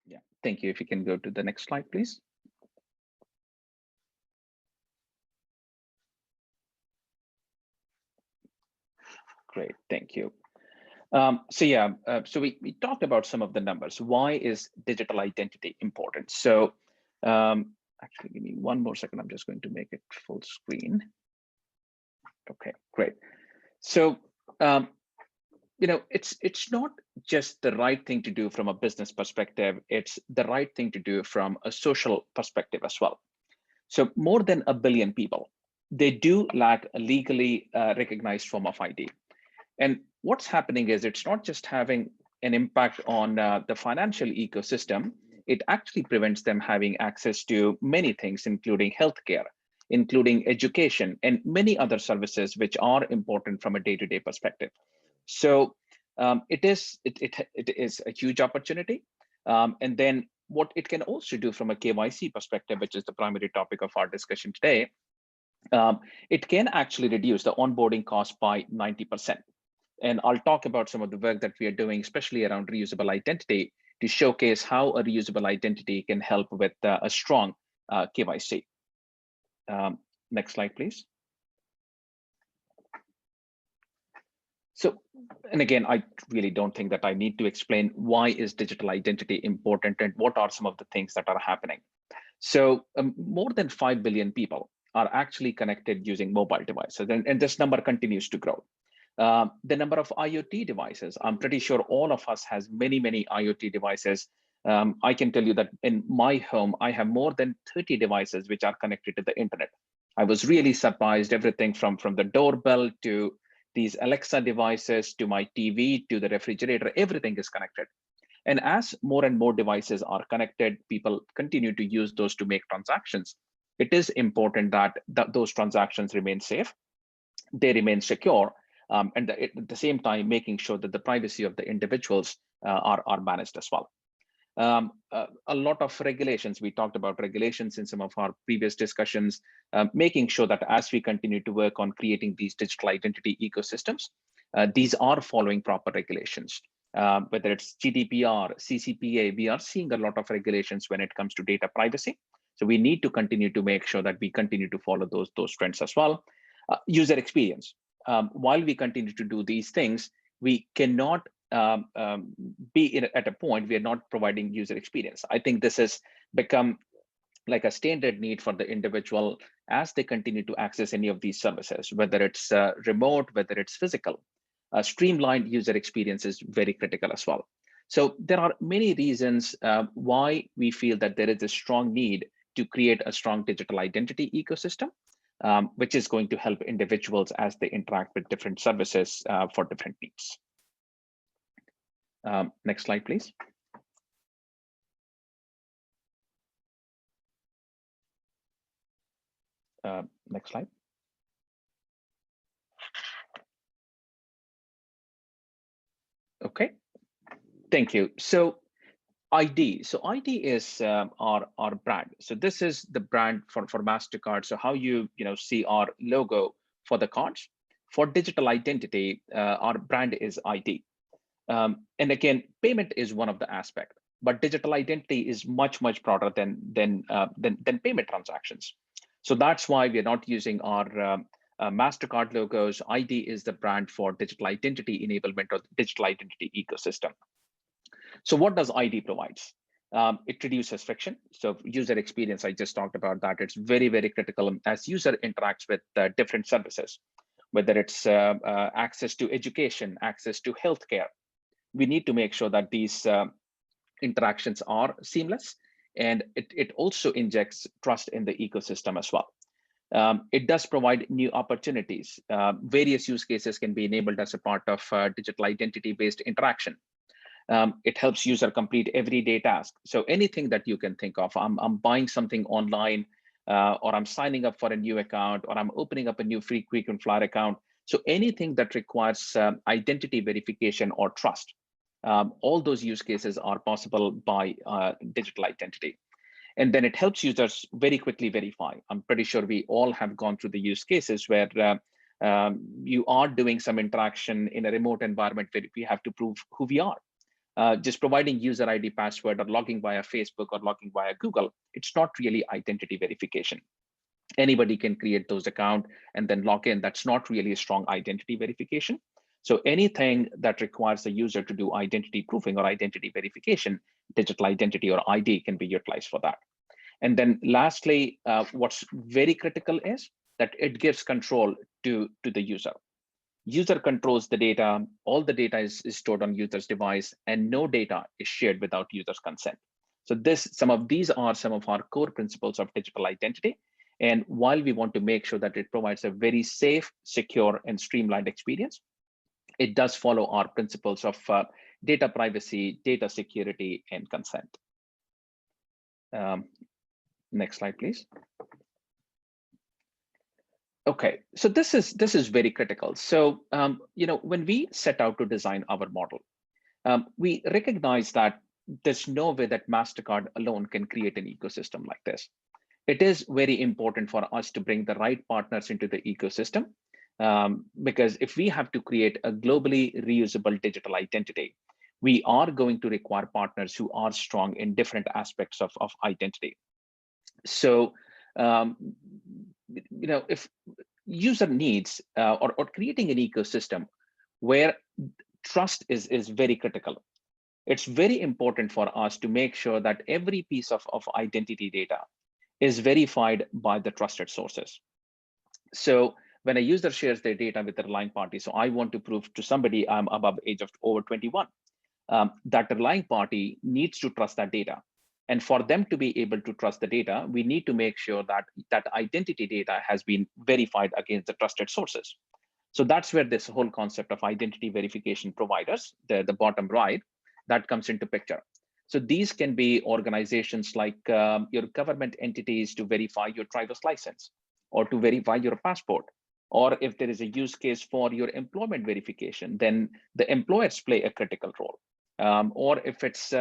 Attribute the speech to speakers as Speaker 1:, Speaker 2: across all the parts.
Speaker 1: Yeah, thank you. If you can go to the next slide, please. Great, thank you. So we talked about some of the numbers. Why is digital identity important? So actually, give me one more second. I'm just going to make it full screen. Okay, great. So it's not just the right thing to do from a business perspective. It's the right thing to do from a social perspective as well. So more than 1 billion people, they do lack a legally recognized form of ID. And what's happening is it's not just having an impact on the financial ecosystem, it actually prevents them having access to many things, including healthcare, including education, and many other services which are important from a day-to-day perspective. So it is a huge opportunity. And then what it can also do from a KYC perspective, which is the primary topic of our discussion today, it can actually reduce the onboarding cost by 90%. And I'll talk about some of the work that we are doing, especially around reusable identity, to showcase how a reusable identity can help with a strong KYC. Next slide, please. So, and again, I really don't think that I need to explain why is digital identity important and what are some of the things that are happening. So more than 5 billion people are actually connected using mobile devices, and this number continues to grow. The number of IoT devices, I'm pretty sure all of us has many IoT devices. I can tell you that in my home, I have more than 30 devices which are connected to the internet. I was really surprised, everything from the doorbell to these Alexa devices to my TV to the refrigerator, everything is connected. And as more and more devices are connected, people continue to use those to make transactions. It is important that those transactions remain safe, they remain secure, and at the same time, making sure that the privacy of the individuals are managed as well. A lot of regulations, we talked about regulations in some of our previous discussions, making sure that as we continue to work on creating these digital identity ecosystems, these are following proper regulations. Whether it's GDPR, CCPA, we are seeing a lot of regulations when it comes to data privacy. So we need to continue to make sure that we continue to follow those trends as well. User experience. While we continue to do these things, we cannot be at a point we are not providing user experience. I think this has become like a standard need for the individual as they continue to access any of these services, whether it's remote, whether it's physical. Streamlined user experience is very critical as well. So there are many reasons why we feel that there is a strong need to create a strong digital identity ecosystem, which is going to help individuals as they interact with different services for different needs. Next slide, please. Next slide. Okay, thank you. So ID. So ID is our brand. So this is the brand for MasterCard. So how you see our logo for the cards. For digital identity, our brand is ID. And again, payment is one of the aspects, but digital identity is much broader than payment transactions. So that's why we're not using our MasterCard logos. ID is the brand for digital identity enablement or digital identity ecosystem. So what does ID provides? It reduces friction. So user experience, I just talked about that. It's very critical as user interacts with different services, whether it's access to education, access to healthcare. We need to make sure that these interactions are seamless, and it also injects trust in the ecosystem as well. It does provide new opportunities. Various use cases can be enabled as a part of digital identity-based interaction. It helps user complete everyday tasks. So anything that you can think of, I'm buying something online, or I'm signing up for a new account, or I'm opening up a new frequent flyer account. So anything that requires identity verification or trust, all those use cases are possible by digital identity. And then it helps users very quickly verify. I'm pretty sure we all have gone through the use cases where you are doing some interaction in a remote environment where we have to prove who we are. Just providing user ID, password, or logging via Facebook or logging via Google, it's not really identity verification. Anybody can create those accounts and then log in. That's not really a strong identity verification. So anything that requires the user to do identity proofing or identity verification, digital identity or ID can be utilized for that. And then lastly, what's very critical is that it gives control to the user. User controls the data, all the data is stored on user's device, and no data is shared without user's consent. So some of these are some of our core principles of digital identity. And while we want to make sure that it provides a very safe, secure, and streamlined experience, it does follow our principles of data privacy, data security, and consent. Next slide, please. Okay, so this is very critical. So when we set out to design our model, we recognize that there's no way that MasterCard alone can create an ecosystem like this. It is very important for us to bring the right partners into the ecosystem, because if we have to create a globally reusable digital identity, we are going to require partners who are strong in different aspects of identity. So, if user needs or creating an ecosystem where trust is very critical, it's very important for us to make sure that every piece of identity data is verified by the trusted sources. So when a user shares their data with the relying party, so I want to prove to somebody I'm above age of over 21, that the relying party needs to trust that data. And for them to be able to trust the data, we need to make sure that that identity data has been verified against the trusted sources. So that's where this whole concept of identity verification providers, the bottom right, that comes into picture. So these can be organizations like your government entities to verify your driver's license or to verify your passport. Or if there is a use case for your employment verification, then the employers play a critical role. Or if it's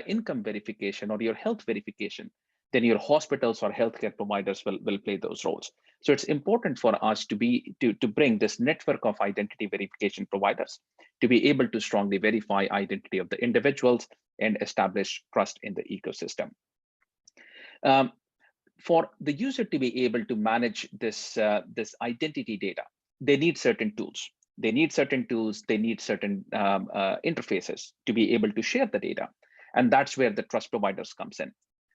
Speaker 1: income verification or your health verification, then your hospitals or healthcare providers will play those roles. So it's important for us to bring this network of identity verification providers to be able to strongly verify identity of the individuals and establish trust in the ecosystem. For the user to be able to manage this identity data, they need certain tools. They need certain interfaces to be able to share the data. And that's where the trust providers comes in.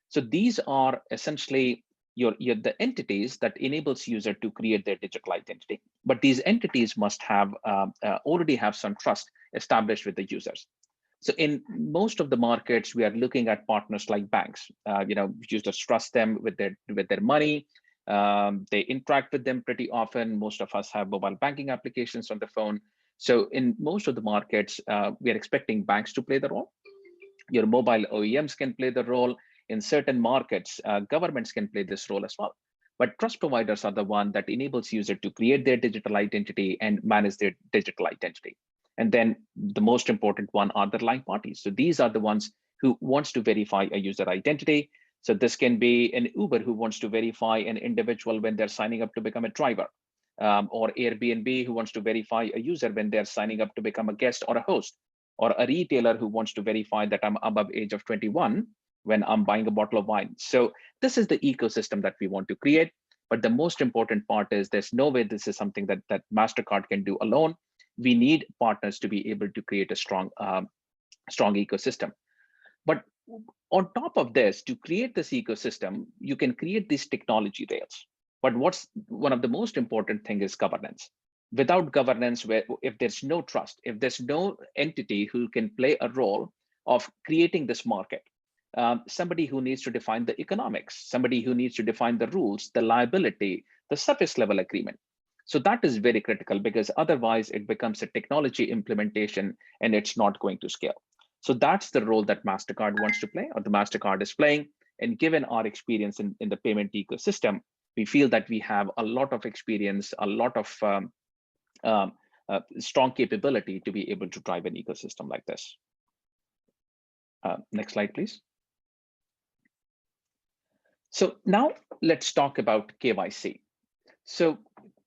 Speaker 1: So these are essentially the entities that enables user to create their digital identity. But these entities must have already have some trust established with the users. So in most of the markets, we are looking at partners like banks. Users trust them with their money. They interact with them pretty often. Most of us have mobile banking applications on the phone. So in most of the markets, we are expecting banks to play the role. Your mobile OEMs can play the role. In certain markets, governments can play this role as well. But trust providers are the one that enables user to create their digital identity and manage their digital identity. And then the most important one are the relying parties. So these are the ones who wants to verify a user identity. So this can be an Uber who wants to verify an individual when they're signing up to become a driver, or Airbnb who wants to verify a user when they're signing up to become a guest or a host, or a retailer who wants to verify that I'm above age of 21 when I'm buying a bottle of wine. So this is the ecosystem that we want to create. But the most important part is there's no way this is something that MasterCard can do alone. We need partners to be able to create a strong ecosystem. But on top of this, to create this ecosystem, you can create these technology rails. But what's one of the most important thing is governance. Without governance, if there's no trust, if there's no entity who can play a role of creating this market, somebody who needs to define the economics, somebody who needs to define the rules, the liability, the surface level agreement. So that is very critical, because otherwise it becomes a technology implementation and it's not going to scale. So that's the role that MasterCard wants to play, or the MasterCard is playing. And given our experience in the payment ecosystem, we feel that we have a lot of experience, a lot of strong capability to be able to drive an ecosystem like this. Next slide, please. So now let's talk about KYC. So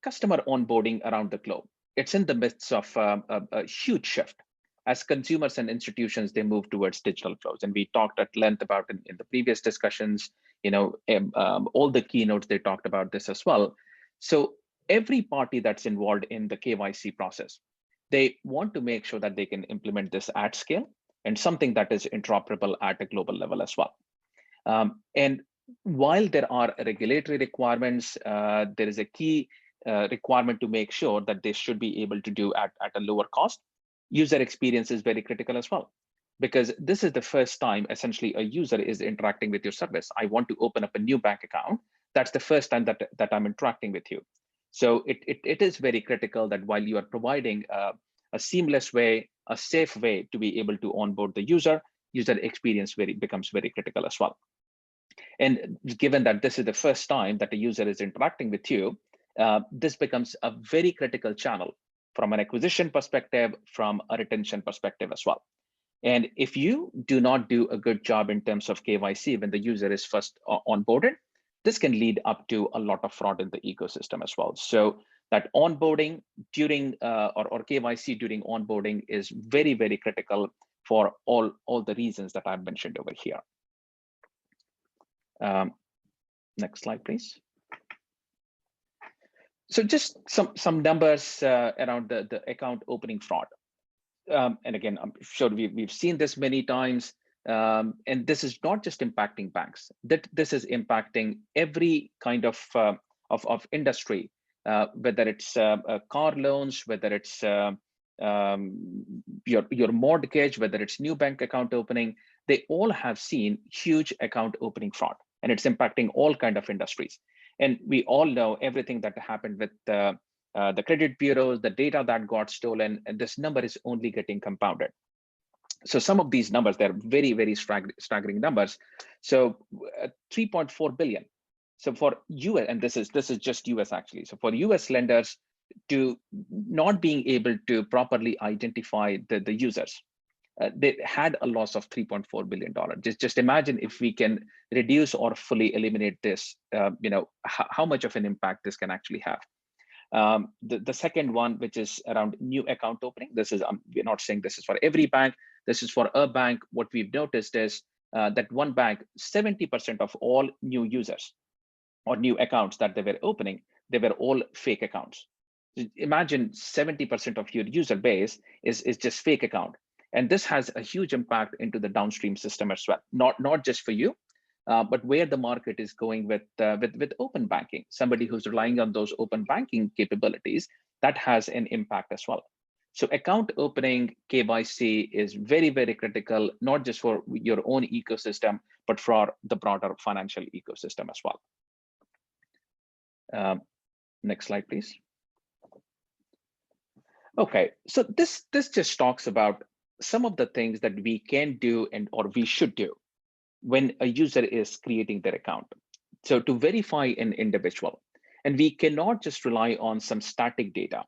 Speaker 1: customer onboarding around the globe, it's in the midst of a huge shift. as consumers and institutions, they move towards digital flows. And we talked at length about in the previous discussions, all the keynotes, they talked about this as well. So every party that's involved in the KYC process, they want to make sure that they can implement this at scale and something that is interoperable at a global level as well. And while there are regulatory requirements, there is a key requirement to make sure that they should be able to do at a lower cost. User experience is very critical as well, because this is the first time essentially a user is interacting with your service. I want to open up a new bank account. That's the first time that I'm interacting with you. So it is very critical that while you are providing a seamless way, a safe way to be able to onboard the user experience becomes very critical as well. And given that this is the first time that a user is interacting with you, this becomes a very critical channel from an acquisition perspective, from a retention perspective as well. And if you do not do a good job in terms of KYC when the user is first onboarded, this can lead up to a lot of fraud in the ecosystem as well. So that onboarding during or KYC during onboarding is very, very critical for all the reasons that I've mentioned over here. Next slide, please. So just some numbers around the account opening fraud. And again, I'm sure we've seen this many times. And this is not just impacting banks. This is impacting every kind of industry, whether it's car loans, whether it's your mortgage, whether it's new bank account opening. They all have seen huge account opening fraud, and it's impacting all kind of industries. And we all know everything that happened with the credit bureaus, the data that got stolen, and this number is only getting compounded. So some of these numbers, they're very, very staggering numbers. So 3.4 billion. So for US, and this is just US actually. So for US lenders to not being able to properly identify the users, they had a loss of $3.4 billion. Just imagine if we can reduce or fully eliminate this, how much of an impact this can actually have. The second one, which is around new account opening. This is, we're not saying this is for every bank. This is for a bank. What we've noticed is that one bank, 70% of all new users or new accounts that they were opening, they were all fake accounts. Imagine 70% of your user base is just fake account. And this has a huge impact into the downstream system as well, not just for you, but where the market is going with open banking. Somebody who's relying on those open banking capabilities, that has an impact as well. So account opening KYC is very, very critical, not just for your own ecosystem, but for the broader financial ecosystem as well. Next slide, please. Okay, so this just talks about some of the things that we can do or we should do when a user is creating their account. So to verify an individual, and we cannot just rely on some static data.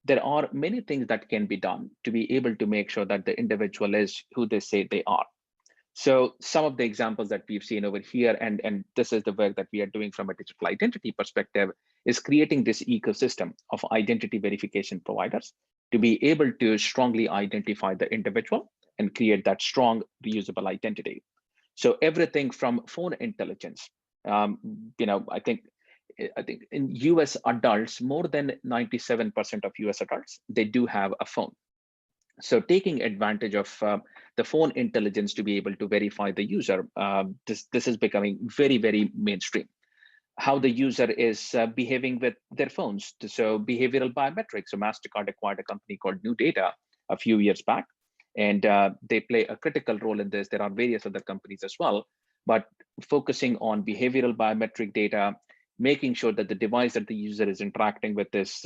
Speaker 1: There are many things that can be done to be able to make sure that the individual is who they say they are. So some of the examples that we've seen over here, and this is the work that we are doing from a digital identity perspective, is creating this ecosystem of identity verification providers to be able to strongly identify the individual and create that strong reusable identity. So everything from phone intelligence, I think in US adults, more than 97% of US adults, they do have a phone. So taking advantage of the phone intelligence to be able to verify the user, this is becoming very, very mainstream. How the user is behaving with their phones. So behavioral biometrics. So MasterCard acquired a company called New Data a few years back, and they play a critical role in this. There are various other companies as well, but focusing on behavioral biometric data, making sure that the device that the user is interacting with is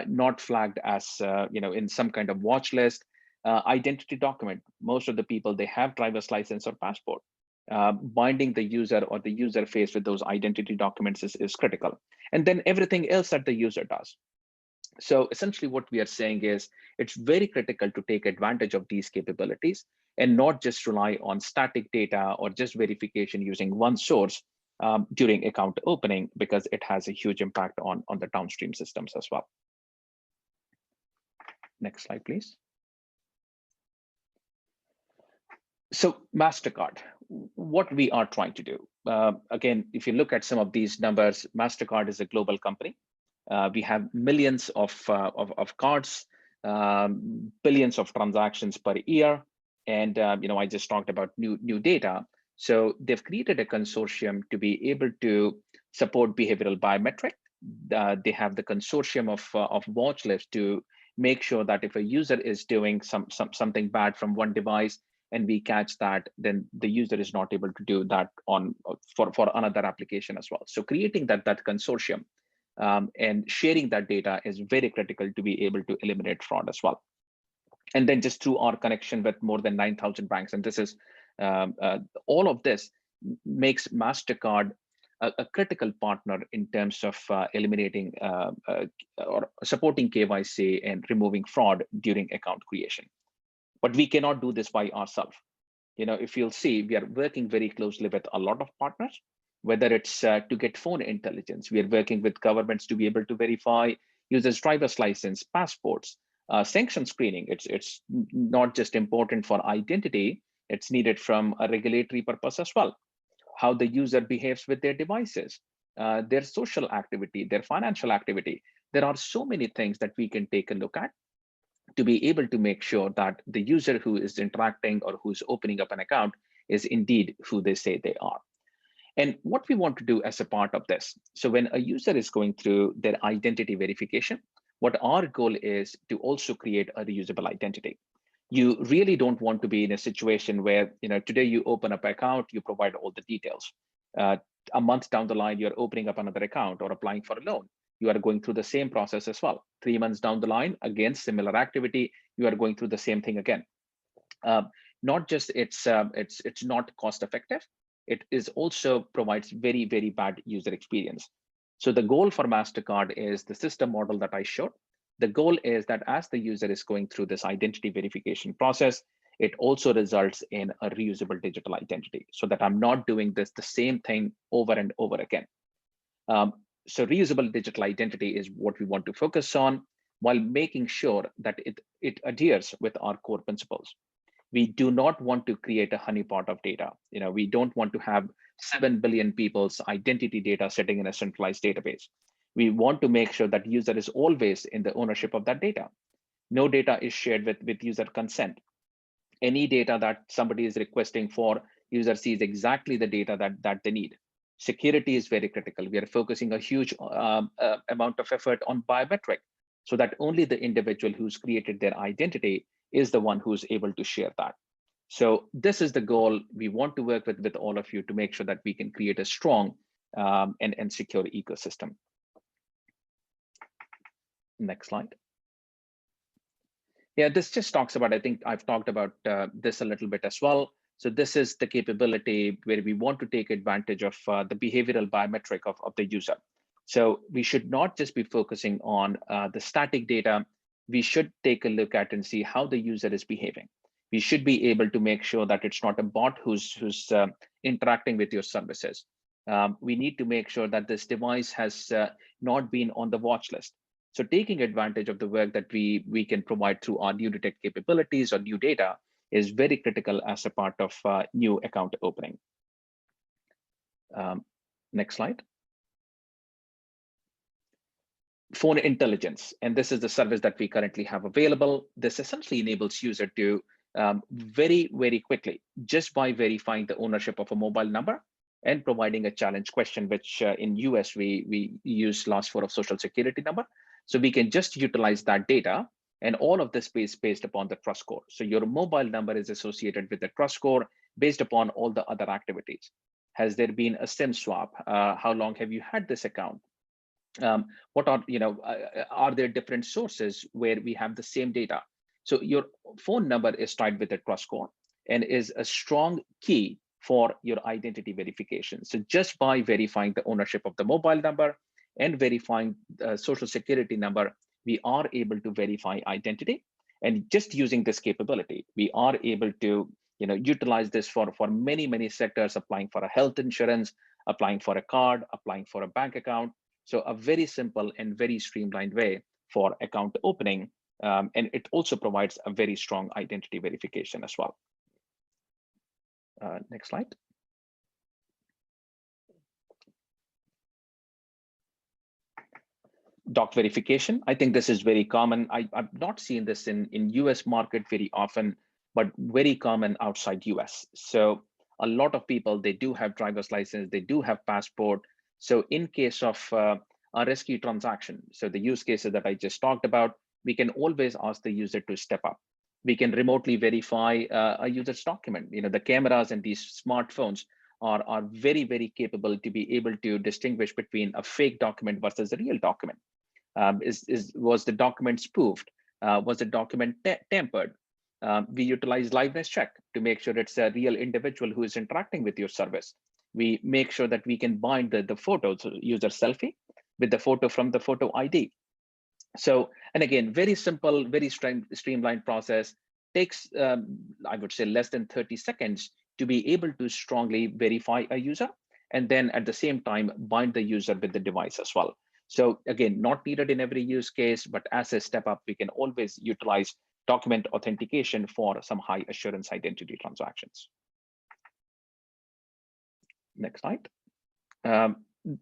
Speaker 1: not flagged as in some kind of watch list. Identity document. Most of the people, they have driver's license or passport. Binding the user or the user face with those identity documents is critical. And then everything else that the user does. So essentially what we are saying is it's very critical to take advantage of these capabilities and not just rely on static data or just verification using one source during account opening, because it has a huge impact on the downstream systems as well. Next slide, please. So MasterCard, what we are trying to do, again, if you look at some of these numbers, MasterCard is a global company. We have millions of cards, billions of transactions per year. And I just talked about new data. So they've created a consortium to be able to support behavioral biometric. They have the consortium of watch lists to make sure that if a user is doing something bad from one device and we catch that, then the user is not able to do that on for another application as well. So creating that consortium and sharing that data is very critical to be able to eliminate fraud as well. And then just through our connection with more than 9,000 banks, and this is all of this makes MasterCard a critical partner in terms of eliminating or supporting KYC and removing fraud during account creation. But we cannot do this by ourselves. If you'll see, we are working very closely with a lot of partners, whether it's to get phone intelligence. We are working with governments to be able to verify users' driver's license, passports, sanction screening. It's not just important for identity, it's needed from a regulatory purpose as well. How the user behaves with their devices, their social activity, their financial activity. There are so many things that we can take a look at to be able to make sure that the user who is interacting or who's opening up an account is indeed who they say they are. And what we want to do as a part of this, so when a user is going through their identity verification, what our goal is to also create a reusable identity. You really don't want to be in a situation where, today you open up an account, you provide all the details. A month down the line, you're opening up another account or applying for a loan. You are going through the same process as well. 3 months down the line, again, similar activity, you are going through the same thing again. Not just it's not cost effective, it is also provides very, very bad user experience. So the goal for MasterCard is the system model that I showed. The goal is that as the user is going through this identity verification process, it also results in a reusable digital identity so that I'm not doing the same thing over and over again. So reusable digital identity is what we want to focus on while making sure that it adheres with our core principles. We do not want to create a honeypot of data. We don't want to have 7 billion people's identity data sitting in a centralized database. We want to make sure that user is always in the ownership of that data. No data is shared with user consent. Any data that somebody is requesting for, user sees exactly the data that they need. Security is very critical. We are focusing a huge amount of effort on biometric so that only the individual who's created their identity is the one who's able to share that. So this is the goal. We want to work with all of you to make sure that we can create a strong and secure ecosystem. Next slide. Yeah, this just talks about, I think I've talked about this a little bit as well. So this is the capability where we want to take advantage of the behavioral biometric of the user. So we should not just be focusing on the static data. We should take a look at and see how the user is behaving. We should be able to make sure that it's not a bot who's interacting with your services. We need to make sure that this device has not been on the watch list. So taking advantage of the work that we can provide through our new detect capabilities or new data is very critical as a part of new account opening. Next slide. Phone intelligence, and this is the service that we currently have available. This essentially enables user to very, very quickly, just by verifying the ownership of a mobile number and providing a challenge question, which in US we use last four of social security number. So we can just utilize that data, and all of this is based upon the trust score. So your mobile number is associated with the trust score based upon all the other activities. Has there been a SIM swap? How long have you had this account? What are there different sources where we have the same data? So your phone number is tied with a trust score and is a strong key for your identity verification. So just by verifying the ownership of the mobile number and verifying the social security number, we are able to verify identity. And just using this capability, we are able to utilize this for many, many sectors, applying for a health insurance, applying for a card, applying for a bank account. So a very simple and very streamlined way for account opening. And it also provides a very strong identity verification as well. Next slide. Doc verification. I think this is very common. I've not seen this in US market very often, but very common outside US. So a lot of people, they do have driver's license, they do have passport. So in case of a risky transaction, so the use cases that I just talked about, we can always ask the user to step up. We can remotely verify a user's document. You know, the cameras and these smartphones are very, very capable to be able to distinguish between a fake document versus a real document. Was the document spoofed? Was the document tampered? We utilize liveness check to make sure it's a real individual who is interacting with your service. We make sure that we can bind the photo, so user selfie, with the photo from the photo ID. So, and again, very simple, very streamlined process. Takes, I would say, less than 30 seconds to be able to strongly verify a user, and then at the same time, bind the user with the device as well. So again, not needed in every use case, but as a step up, we can always utilize document authentication for some high assurance identity transactions. Next slide.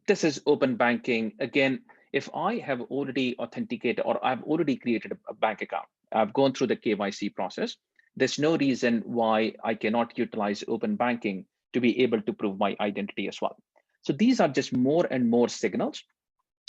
Speaker 1: This is open banking. Again, if I have already authenticated or I've already created a bank account, I've gone through the KYC process, there's no reason why I cannot utilize open banking to be able to prove my identity as well. So these are just more and more signals.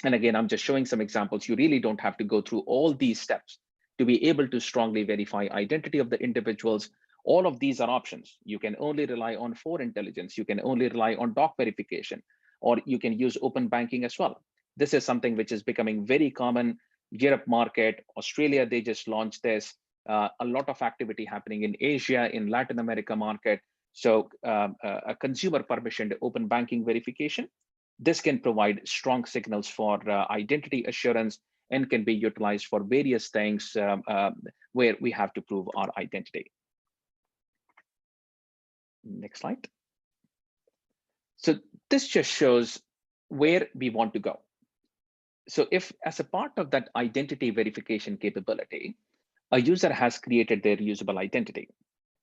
Speaker 1: And again, I'm just showing some examples. You really don't have to go through all these steps to be able to strongly verify identity of the individuals. All of these are options. You can only rely on for intelligence. You can only rely on doc verification, or you can use open banking as well. This is something which is becoming very common. Europe market, Australia, they just launched this. A lot of activity happening in Asia, in Latin America market. So a consumer permissioned open banking verification. This can provide strong signals for identity assurance and can be utilized for various things where we have to prove our identity. Next slide. So this just shows where we want to go. So if as a part of that identity verification capability, a user has created their usable identity,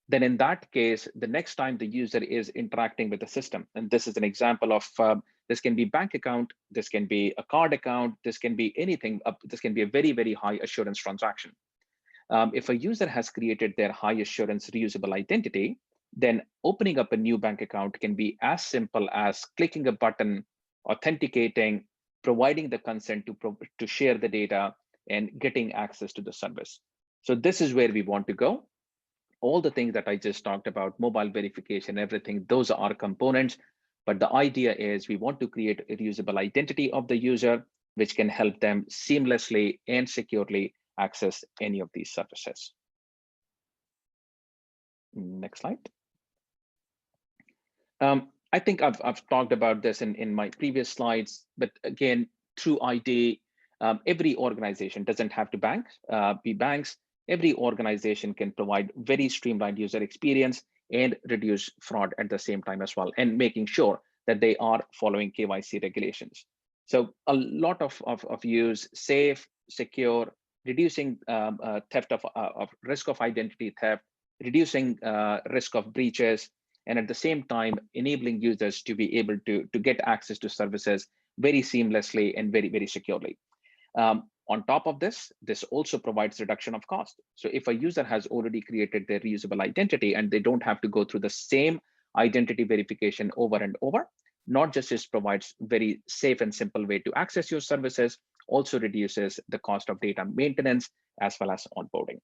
Speaker 1: then in that case, the next time the user is interacting with the system, and this is an example of, this can be bank account, this can be a card account, this can be anything, this can be a very, very high assurance transaction. If a user has created their high assurance reusable identity, then opening up a new bank account can be as simple as clicking a button, authenticating, providing the consent to share the data, and getting access to the service. So this is where we want to go. All the things that I just talked about, mobile verification, everything, those are components. But the idea is we want to create a reusable identity of the user, which can help them seamlessly and securely access any of these services. Next slide. I think I've talked about this in my previous slides, but again, through ID, every organization doesn't have to be banks. Every organization can provide very streamlined user experience and reduce fraud at the same time as well, and making sure that they are following KYC regulations. So a lot of use, safe, secure, reducing theft of risk of identity theft, reducing risk of breaches, and at the same time, enabling users to be able to get access to services very seamlessly and very, very securely. On top of this, this also provides reduction of cost. So if a user has already created their reusable identity and they don't have to go through the same identity verification over and over, not just this provides very safe and simple way to access your services, also reduces the cost of data maintenance as well as onboarding.